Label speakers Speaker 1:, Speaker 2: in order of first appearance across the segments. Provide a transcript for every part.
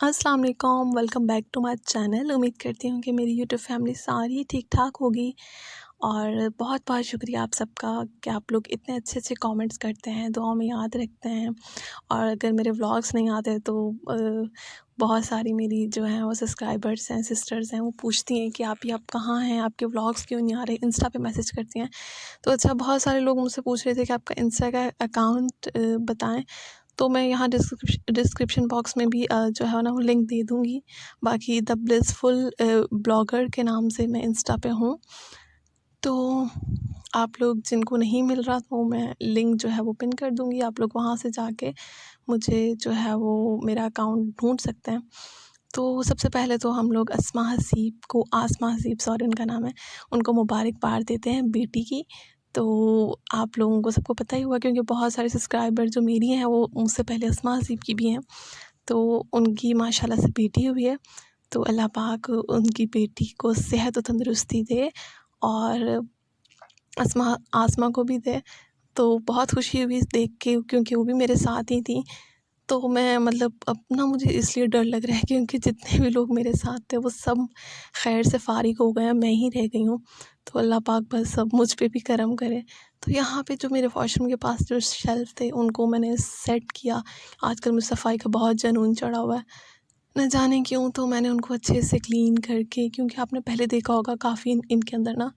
Speaker 1: अस्सलाम वालेकुम, welcome back to my channel. उम्मीद करती हूँ कि मेरी यूट्यूब फैमिली सारी ठीक ठाक होगी। और बहुत बहुत शुक्रिया आप सबका कि आप लोग इतने अच्छे अच्छे कमेंट्स करते हैं, दुआ में याद रखते हैं। और अगर मेरे व्लॉग्स नहीं आते तो बहुत सारी मेरी जो हैं वो सब्सक्राइबर्स हैं, सिस्टर्स हैं, वो पूछती हैं कि आप कहाँ हैं, आपके व्लॉग्स क्यों नहीं आ रहे, इंस्टा पे मैसेज करती हैं। तो अच्छा, बहुत सारे लोग मुझसे पूछ रहे थे कि आपका इंस्टा का अकाउंट बताएं। तो मैं यहाँ डिस्क्रिप्शन बॉक्स में भी जो है ना वो लिंक दे दूँगी। बाकी द ब्लिसफुल ब्लॉगर के नाम से मैं इंस्टा पे हूँ। तो आप लोग जिनको नहीं मिल रहा तो मैं लिंक जो है वो पिन कर दूँगी, आप लोग वहाँ से जाके मुझे जो है वो मेरा अकाउंट ढूँढ सकते हैं। तो सबसे पहले तो हम लोग आसमा हसीब सॉरी उनका नाम है, उनको मुबारकबाद देते हैं बेटी की। तो आप लोगों को सबको पता ही हुआ, क्योंकि बहुत सारे सब्सक्राइबर जो मेरी हैं वो मुझसे पहले आसमा हसीब की भी हैं। तो उनकी माशाल्लाह से बेटी हुई है। तो अल्लाह पाक उनकी बेटी को सेहत और तंदुरुस्ती दे, और आसमा को भी दे। तो बहुत खुशी हुई देख के, क्योंकि वो भी मेरे साथ ही थी। तो मैं मतलब अब ना मुझे इसलिए डर लग रहा है क्योंकि जितने भी लोग मेरे साथ थे वो सब खैर से फ़ारिग हो गए हैं, मैं ही रह गई हूँ। तो अल्लाह पाक बस सब मुझ पे भी करम करे। तो यहाँ पे जो मेरे वॉशरूम के पास जो शेल्फ़ थे उनको मैंने सेट किया। आजकल मुझे सफाई का बहुत जुनून चढ़ा हुआ है, न जाने क्यों। तो मैंने उनको अच्छे से क्लीन करके, क्योंकि आपने पहले देखा होगा काफ़ी इनके अंदर ना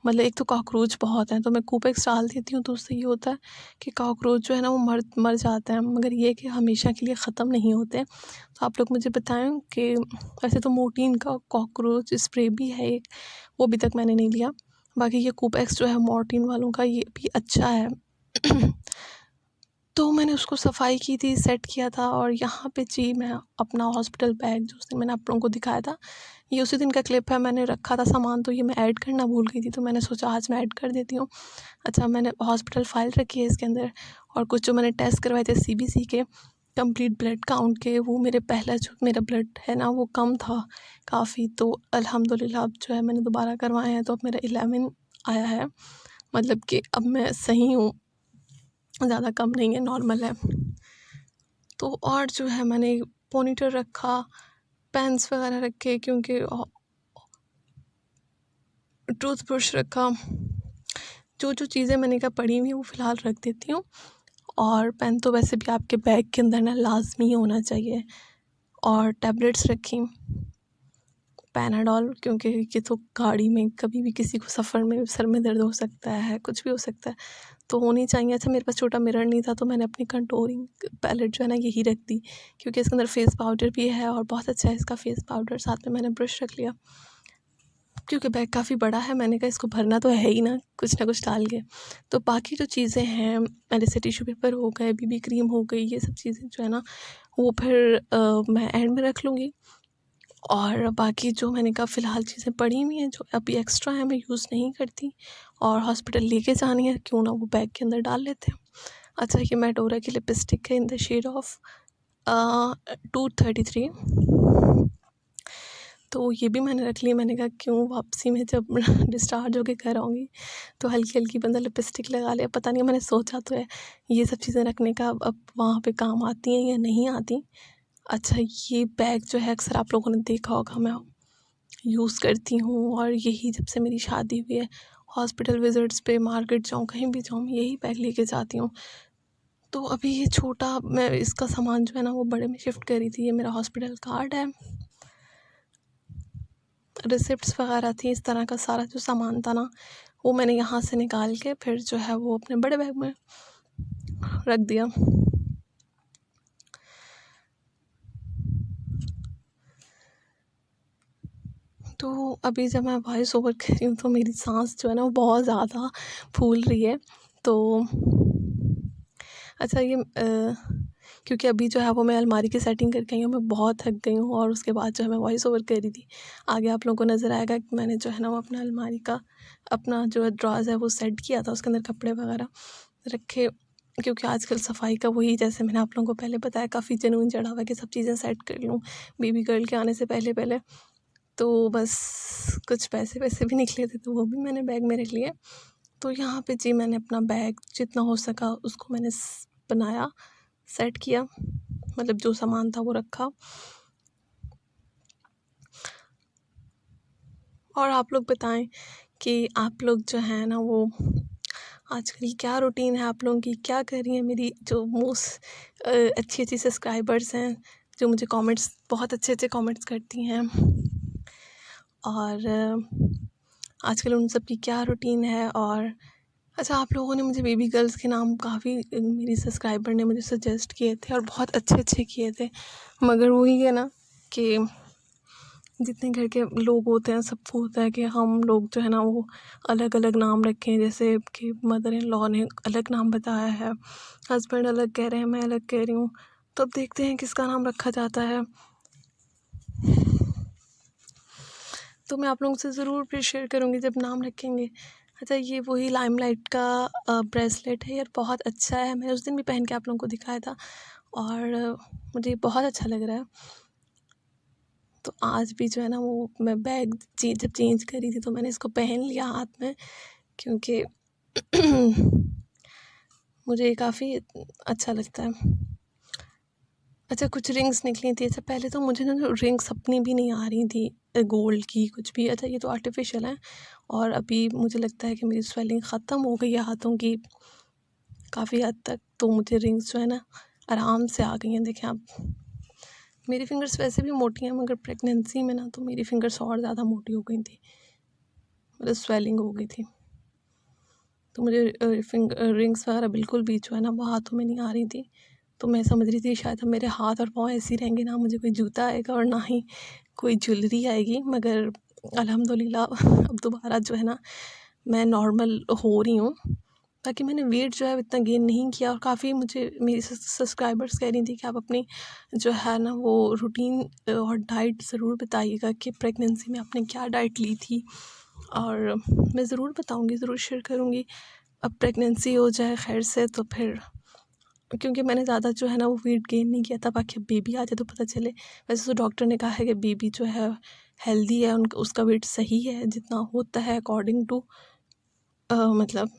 Speaker 1: मतलब एक तो कॉकरोच बहुत हैं। तो मैं कूपेक्स डाल देती हूँ, तो उससे ये होता है कि कॉकरोच जो है ना वो मर जाते हैं, मगर ये कि हमेशा के लिए ख़त्म नहीं होते। तो आप लोग मुझे बताएं कि वैसे तो मोर्टीन का कॉकरोच स्प्रे भी है एक, वो अभी तक मैंने नहीं लिया। बाकी ये कूपेक्स जो है मोर्टीन वालों का, ये भी अच्छा है। तो मैंने उसको सफाई की थी, सेट किया था। और यहाँ पे जी मैं अपना हॉस्पिटल बैग जो उस दिन मैंने आप लोगों को दिखाया था, ये उसी दिन का क्लिप है। मैंने रखा था सामान, तो ये मैं ऐड करना भूल गई थी, तो मैंने सोचा आज मैं ऐड कर देती हूँ। अच्छा, मैंने हॉस्पिटल फ़ाइल रखी है इसके अंदर, और कुछ जो मैंने टेस्ट करवाए थे सीबीसी के, कंप्लीट ब्लड काउंट के, वो मेरे पहला जो मेरा ब्लड है ना वो कम था काफ़ी। तो अल्हम्दुलिल्लाह अब जो है मैंने दोबारा करवाए हैं, तो अब मेरा 11 आया है। मतलब कि अब मैं सही हूँ, ज़्यादा कम नहीं है, नॉर्मल है। तो और जो है मैंने पोनीटेल रखा, पेन्स वगैरह रखे, क्योंकि टूथब्रश रखा। जो जो चीज़ें मैंने कहा पड़ी हुई हैं वो फ़िलहाल रख देती हूँ। और पेन तो वैसे भी आपके बैग के अंदर ना लाज़मी होना चाहिए। और टैबलेट्स रखी, पैनाडॉल, क्योंकि ये तो गाड़ी में कभी भी किसी को सफ़र में सर में दर्द हो सकता है, कुछ भी हो सकता है, तो होनी चाहिए। अच्छा, मेरे पास छोटा मिरर नहीं था, तो मैंने अपनी कंटूरिंग पैलेट जो है ना यही रख दी, क्योंकि इसके अंदर फेस पाउडर भी है और बहुत अच्छा है इसका फेस पाउडर। साथ में मैंने ब्रश रख लिया, क्योंकि बैग काफ़ी बड़ा है, मैंने कहा इसको भरना तो है ही ना कुछ डाल के। तो बाकी जो चीज़ें हैं मेरे से, टिश्यू पेपर हो गए, बीबी क्रीम हो गई, ये सब चीज़ें जो है ना वो फिर मैं एंड में रख लूँगी। और बाकी जो मैंने कहा फ़िलहाल चीज़ें पड़ी हुई हैं जो अभी एक्स्ट्रा हैं, मैं यूज़ नहीं करती, और हॉस्पिटल लेके जानी है, क्यों ना वो बैग के अंदर डाल लेते हैं। अच्छा, ये मेडोरा की लिपस्टिक है इन द शेड ऑफ 233। तो ये भी मैंने रख ली। मैंने कहा क्यों वापसी में जब डिस्चार्ज होके घर आऊँगी तो हल्की हल्की बंदा लिपस्टिक लगा ले। पता नहीं, मैंने सोचा तो है ये सब चीज़ें रखने का, अब वहाँ पे काम आती हैं या नहीं आती। अच्छा, ये बैग जो है अक्सर आप लोगों ने देखा होगा, मैं यूज़ करती हूँ, और यही जब से मेरी शादी हुई है, हॉस्पिटल विज़िट्स पे, मार्केट जाऊँ, कहीं भी जाऊँ, यही बैग लेके जाती हूँ। तो अभी ये छोटा, मैं इसका सामान जो है ना वो बड़े में शिफ्ट करी थी। ये मेरा हॉस्पिटल कार्ड है, रिसिप्ट्स वगैरह थी, इस तरह का सारा जो सामान था ना वो मैंने यहाँ से निकाल के फिर जो है वो अपने बड़े बैग में रख दिया। तो अभी जब मैं वॉइस ओवर कर रही हूँ तो मेरी सांस जो है ना वो बहुत ज़्यादा फूल रही है। तो अच्छा, ये क्योंकि अभी जो है वो मैं अलमारी की सेटिंग करके आई हूँ, मैं बहुत थक गई हूँ, और उसके बाद जो है मैं वॉइस ओवर कर रही थी। आगे आप लोगों को नज़र आएगा कि मैंने जो है ना वो अपना अलमारी का अपना जो ड्रॉज़ है वो सेट किया था, उसके अंदर कपड़े वगैरह रखे, क्योंकि आजकल सफाई का वही, जैसे मैंने आप लोगों को पहले बताया, काफ़ी जुनून चढ़ा हुआ है कि सब चीज़ें सेट कर लूँ बेबी गर्ल के आने से पहले पहले। तो बस कुछ पैसे वैसे भी निकले थे, तो वो भी मैंने बैग में रख लिए। तो यहाँ पे जी मैंने अपना बैग जितना हो सका उसको मैंने बनाया, सेट किया, मतलब जो सामान था वो रखा। और आप लोग बताएं कि आप लोग जो है ना वो आजकल क्या रूटीन है आप लोगों की, क्या कर रही हैं मेरी जो मोस्ट अच्छी अच्छी सब्सक्राइबर्स हैं, जो मुझे कमेंट्स बहुत अच्छे अच्छे कमेंट्स करती हैं। और आजकल उन सब की क्या रूटीन है। और अच्छा, आप लोगों ने मुझे बेबी गर्ल्स के नाम काफ़ी मेरी सब्सक्राइबर ने मुझे सजेस्ट किए थे और बहुत अच्छे अच्छे किए थे, मगर वही है ना कि जितने घर के लोग होते हैं सबको होता है कि हम लोग जो है ना वो अलग अलग नाम रखें। जैसे कि मदर इन लॉ ने अलग नाम बताया है, हस्बैंड अलग कह रहे हैं, मैं अलग कह रही हूँ। तो अब देखते हैं किसका नाम रखा जाता है। तो मैं आप लोगों से ज़रूर फिर शेयर करूँगी जब नाम रखेंगे। अच्छा, ये वही लाइमलाइट का ब्रेसलेट है यार, बहुत अच्छा है। मैंने उस दिन भी पहन के आप लोगों को दिखाया था और मुझे बहुत अच्छा लग रहा है। तो आज भी जो है ना वो मैं बैग जब चेंज करी थी तो मैंने इसको पहन लिया हाथ में, क्योंकि मुझे काफ़ी अच्छा लगता है। अच्छा, कुछ रिंग्स निकली थी। अच्छा, पहले तो मुझे ना रिंग्स अपनी भी नहीं आ रही थी गोल्ड की कुछ भी। अच्छा, ये तो आर्टिफिशियल है और अभी मुझे लगता है कि मेरी स्वेलिंग ख़त्म हो गई है हाथों की काफ़ी हद तक। तो मुझे रिंग्स जो है ना आराम से आ गई हैं। देखें आप, मेरी फिंगर्स वैसे भी मोटी हैं, मगर प्रेगनेंसी में ना तो मेरी फिंगर्स और ज़्यादा मोटी हो गई थी, मतलब स्वेलिंग हो गई थी। तो मुझे रिंग्स वगैरह बिल्कुल भी जो है ना वो हाथों में नहीं आ रही थी। तो मैं समझ रही थी शायद अब मेरे हाथ और पाँव ऐसे ही रहेंगे, ना मुझे कोई जूता आएगा और ना ही कोई ज्वेलरी आएगी। मगर अल्हम्दुलिल्लाह अब दोबारा जो है ना मैं नॉर्मल हो रही हूँ। बाकी मैंने वेट जो है इतना गेन नहीं किया और काफ़ी मुझे मेरी सब्सक्राइबर्स कह रही थी कि आप अपनी जो है ना वो रूटीन और डाइट ज़रूर बताइएगा कि प्रेगनेंसी में आपने क्या डाइट ली थी। और मैं ज़रूर बताऊँगी, ज़रूर शेयर करूँगी। अब प्रेगनेंसी हो जाए खैर से तो फिर, क्योंकि मैंने ज़्यादा जो है ना वो वेट गेन नहीं किया था, बाकी अब बेबी आ जाए तो पता चले। वैसे तो डॉक्टर ने कहा है कि बेबी जो है हेल्दी है, उनका उसका वेट सही है जितना होता है अकॉर्डिंग टू मतलब।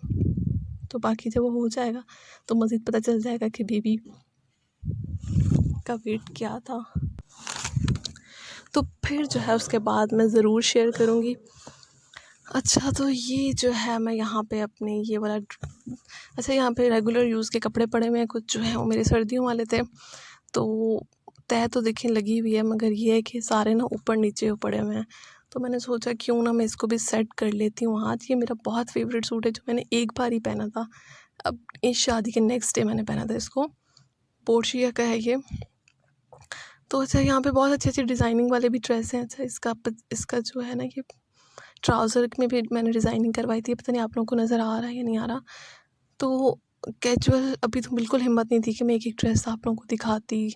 Speaker 1: तो बाकी जब वो हो जाएगा तो मज़ीद पता चल जाएगा कि बेबी का वेट क्या था। तो फिर जो है उसके बाद मैं ज़रूर शेयर करूँगी। अच्छा, तो ये जो है मैं यहाँ पे अपने ये वाला अच्छा, यहाँ पे रेगुलर यूज़ के कपड़े पड़े हुए हैं, कुछ जो है वो मेरे सर्दियों वाले थे। तो तह तो देखिए लगी हुई है, मगर ये है कि सारे ना ऊपर नीचे हो पड़े हुए हैं। तो मैंने सोचा क्यों ना मैं इसको भी सेट कर लेती हूँ आज। ये मेरा बहुत फेवरेट सूट है जो मैंने एक बार ही पहना था। अब इस शादी के नेक्स्ट डे मैंने पहना था इसको। पोर्शिया का है ये। तो अच्छा, यहाँ पे बहुत अच्छी अच्छी डिज़ाइनिंग वाले भी ड्रेस हैं। अच्छा, इसका जो है ना ये ट्राउज़र में भी मैंने डिज़ाइनिंग करवाई थी, पता नहीं आप लोगों को नज़र आ रहा है या नहीं आ रहा। तो कैजुअल अभी तो बिल्कुल हिम्मत नहीं थी कि मैं एक एक ड्रेस आप लोगों को दिखाती,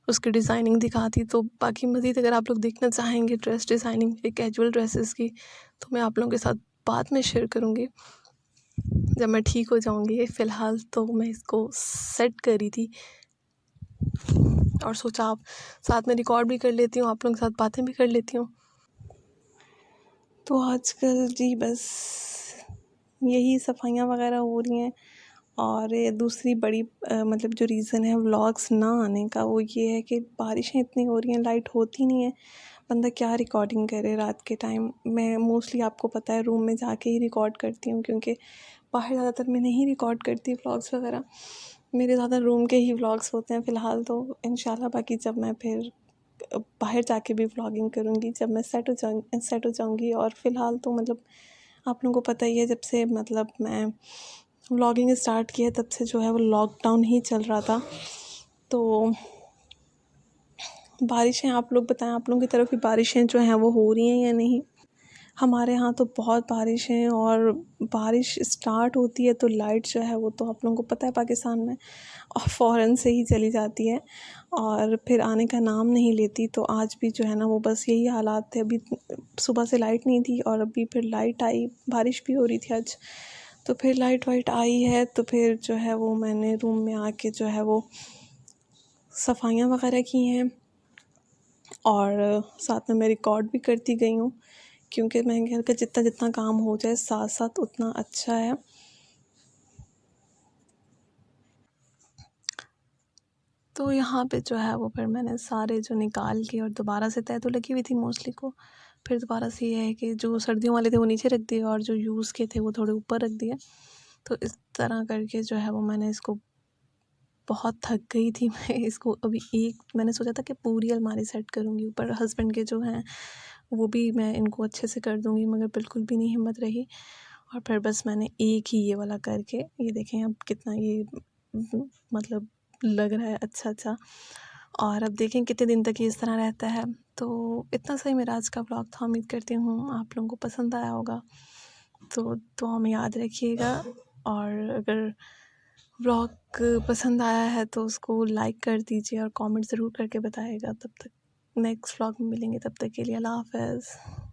Speaker 1: उसकी डिज़ाइनिंग दिखाती। तो बाकी मज़ीद अगर आप लोग देखना चाहेंगे ड्रेस डिज़ाइनिंग कैजुअल ड्रेसेस की, तो मैं आप लोगों के साथ बाद में शेयर करूँगी जब मैं ठीक हो जाऊँगी। फ़िलहाल तो मैं इसको सेट करी थी और सोचा आप साथ में रिकॉर्ड भी कर लेती हूँ, आप लोगों के साथ बातें भी कर लेती हूँ। तो आजकल जी बस यही सफाइयाँ वगैरह हो रही हैं। और ये दूसरी बड़ी मतलब जो रीज़न है व्लॉग्स ना आने का, वो ये है कि बारिशें इतनी हो रही हैं, लाइट होती नहीं है, बंदा क्या रिकॉर्डिंग करे रात के टाइम। मैं मोस्टली आपको पता है रूम में जाके ही रिकॉर्ड करती हूँ, क्योंकि बाहर ज़्यादातर मैं नहीं रिकॉर्ड करती व्लॉग्स वगैरह। मेरे ज़्यादा रूम के ही व्लॉग्स होते हैं फ़िलहाल तो। इंशाल्लाह बाकी जब मैं फिर बाहर जाके भी व्लॉगिंग करूँगी जब मैं सेट हो जाऊँगी। और फ़िलहाल तो मतलब आप लोगों को पता ही है, जब से मतलब मैं व्लॉगिंग स्टार्ट किया तब से जो है वो लॉकडाउन ही चल रहा था। तो बारिशें, आप लोग बताएं आप लोगों की तरफ भी बारिशें जो हैं वो हो रही हैं या नहीं। हमारे यहाँ तो बहुत बारिश है, और बारिश स्टार्ट होती है तो लाइट जो है वो तो आप लोगों को पता है पाकिस्तान में और फ़ौरन से ही चली जाती है और फिर आने का नाम नहीं लेती। तो आज भी जो है ना वो बस यही हालात थे। अभी सुबह से लाइट नहीं थी और अभी फिर लाइट आई, बारिश भी हो रही थी आज। तो फिर लाइट वाइट आई है, तो फिर जो है वो मैंने रूम में आके जो है वो सफाइयाँ वगैरह की हैं और साथ में मैं रिकॉर्ड भी करती गई हूँ, क्योंकि मैं घर का जितना जितना काम हो जाए साथ साथ उतना अच्छा है। तो यहाँ पे जो है वो फिर मैंने सारे जो निकाल के और दोबारा से तह तो लगी हुई थी मोस्टली को, फिर दोबारा से ये है कि जो सर्दियों वाले थे वो नीचे रख दिए और जो यूज़ के थे वो थोड़े ऊपर रख दिए। तो इस तरह करके जो है वो मैंने इसको, बहुत थक गई थी मैं इसको, अभी एक मैंने सोचा था कि पूरी अलमारी सेट करूँगी, ऊपर हस्बैंड के जो हैं वो भी मैं इनको अच्छे से कर दूँगी, मगर बिल्कुल भी नहीं हिम्मत रही। और फिर बस मैंने एक ही ये वाला करके, ये देखें अब कितना ये मतलब लग रहा है अच्छा। और अब देखें कितने दिन तक ये इस तरह रहता है। तो इतना सही मेरा आज का व्लॉग था। उम्मीद करती हूँ आप लोगों को पसंद आया होगा। तो दुआ में याद रखिएगा, और अगर व्लॉग पसंद आया है तो उसको लाइक कर दीजिए और कमेंट ज़रूर करके बताइएगा। तब तक नेक्स्ट व्लॉग में मिलेंगे, तब तक के लिए अल्लाह हाफ़िज़।